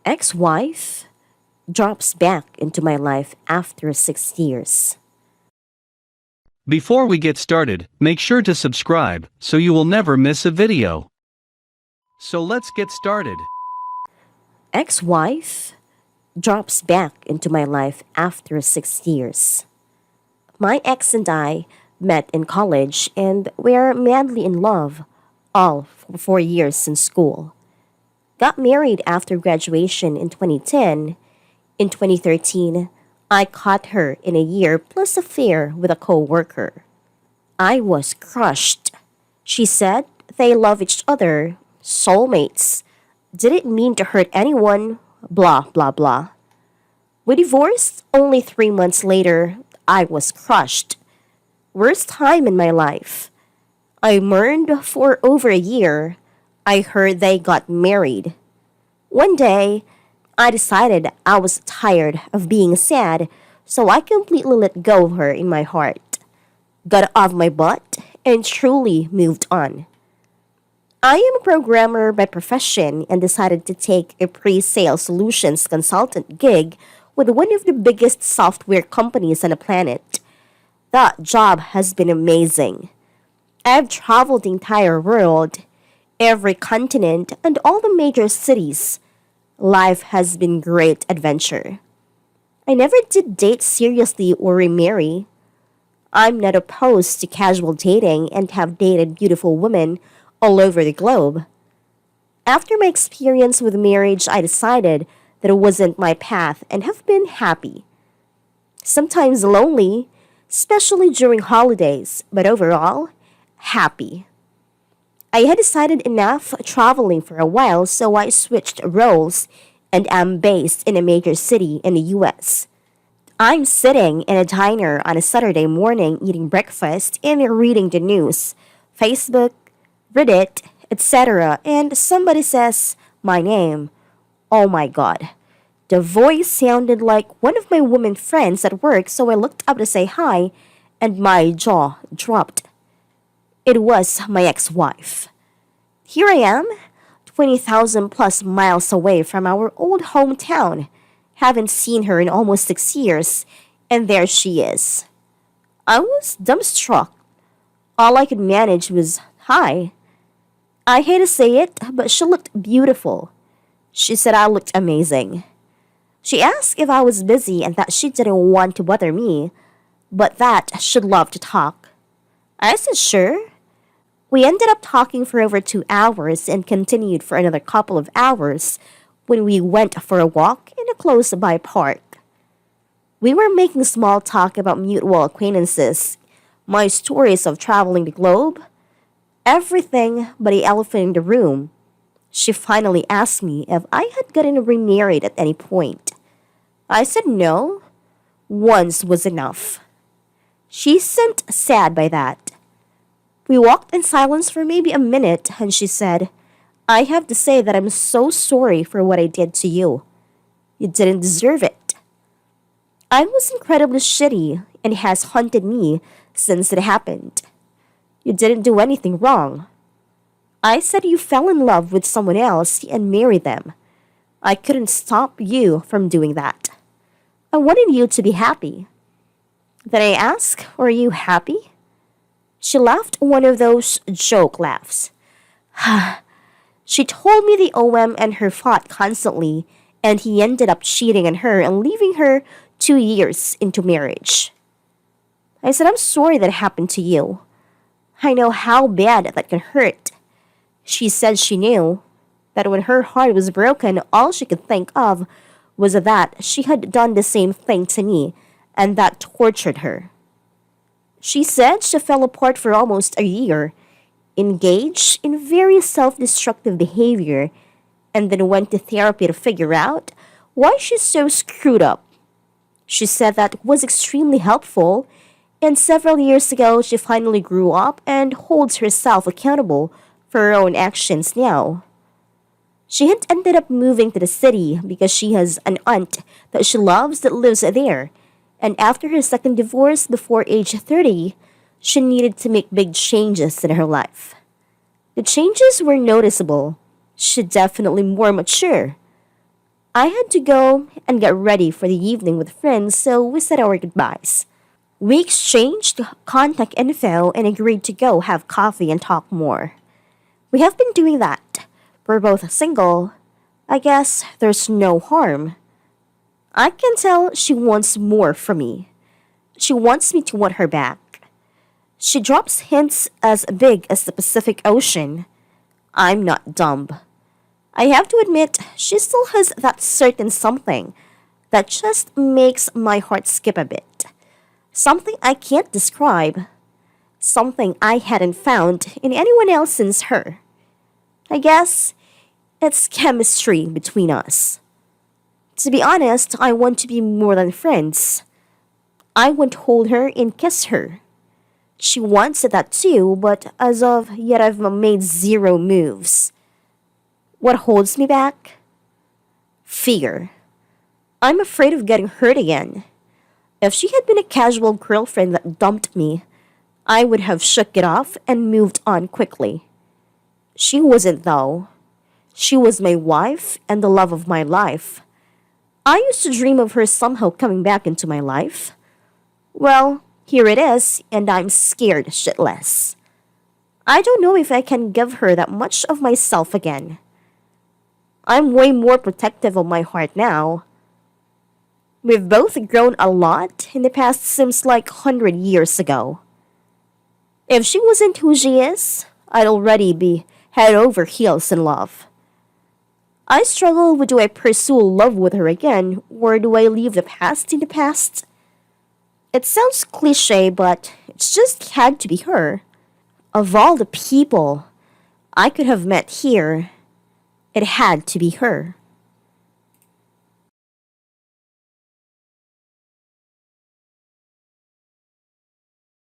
Ex-wife drops back into my life after 6 years. Before we get started, make sure to subscribe so you will never miss a video. So let's get started. Ex-wife drops back into my life after 6 years. My ex and I met in college and were madly in love, all for 4 years in school. Got married after graduation in 2010. In 2013, I caught her in a year plus affair with a co-worker. I was crushed. She said they love each other, soulmates, didn't mean to hurt anyone, blah blah blah. We divorced only 3 months later. I was crushed. Worst time in my life. I mourned for over a year. I heard they got married. One day, I decided I was tired of being sad, so I completely let go of her in my heart. Got it off my butt and truly moved on. I am a programmer by profession and decided to take a pre-sale solutions consultant gig with one of the biggest software companies on the planet. That job has been amazing. I've traveled the entire world, every continent, and all the major cities. Life has been great adventure. I never did date seriously or remarry. I'm not opposed to casual dating and have dated beautiful women all over the globe. After my experience with marriage, I decided that it wasn't my path and have been happy. Sometimes lonely, especially during holidays, but overall, happy. I had decided enough traveling for a while, so I switched roles and am based in a major city in the US. I'm sitting in a diner on a Saturday morning eating breakfast and reading the news, Facebook, Reddit, etc., and somebody says my name. Oh my god. The voice sounded like one of my women friends at work, so I looked up to say hi, and my jaw dropped. It was my ex-wife. Here I am, 20,000 plus miles away from our old hometown. Haven't seen her in almost 6 years, and there she is. I was dumbstruck. All I could manage was hi. I hate to say it, but she looked beautiful. She said I looked amazing. She asked if I was busy and that she didn't want to bother me, but that she'd love to talk. I said sure. We ended up talking for over 2 hours and continued for another couple of hours when we went for a walk in a close-by park. We were making small talk about mutual acquaintances, my stories of traveling the globe, everything but the elephant in the room. She finally asked me if I had gotten remarried at any point. I said no. Once was enough. She seemed sad by that. We walked in silence for maybe a minute, and she said, I have to say that I'm so sorry for what I did to you. You didn't deserve it. I was incredibly shitty, and it has haunted me since it happened. You didn't do anything wrong. I said you fell in love with someone else and married them. I couldn't stop you from doing that. I wanted you to be happy. Then I asked, are you happy? She laughed one of those joke laughs. She told me the OM and her fought constantly, and he ended up cheating on her and leaving her 2 years into marriage. I said, I'm sorry that happened to you. I know how bad that can hurt. She said she knew that when her heart was broken, all she could think of was that she had done the same thing to me, and that tortured her. She said she fell apart for almost a year, engaged in very self-destructive behavior, and then went to therapy to figure out why she's so screwed up. She said that was extremely helpful, and several years ago she finally grew up and holds herself accountable for her own actions now. She had ended up moving to the city because she has an aunt that she loves that lives there, and after her second divorce before age 30, she needed to make big changes in her life. The changes were noticeable. She definitely more mature. I had to go and get ready for the evening with friends, so we said our goodbyes. We exchanged contact info and agreed to go have coffee and talk more. We have been doing that. We're both single. I guess there's no harm. I can tell she wants more from me. She wants me to want her back. She drops hints as big as the Pacific Ocean. I'm not dumb. I have to admit, she still has that certain something that just makes my heart skip a bit. Something I can't describe. Something I hadn't found in anyone else since her. I guess it's chemistry between us. To be honest, I want to be more than friends. I want to hold her and kiss her. She wants that too, but as of yet I've made zero moves. What holds me back? Fear. I'm afraid of getting hurt again. If she had been a casual girlfriend that dumped me, I would have shook it off and moved on quickly. She wasn't though. She was my wife and the love of my life. I used to dream of her somehow coming back into my life. Well, here it is, and I'm scared shitless. I don't know if I can give her that much of myself again. I'm way more protective of my heart now. We've both grown a lot in the past seems like 100 years ago. If she wasn't who she is, I'd already be head over heels in love. I struggle with, do I pursue love with her again, or do I leave the past in the past? It sounds cliche, but it just had to be her. Of all the people I could have met here, it had to be her.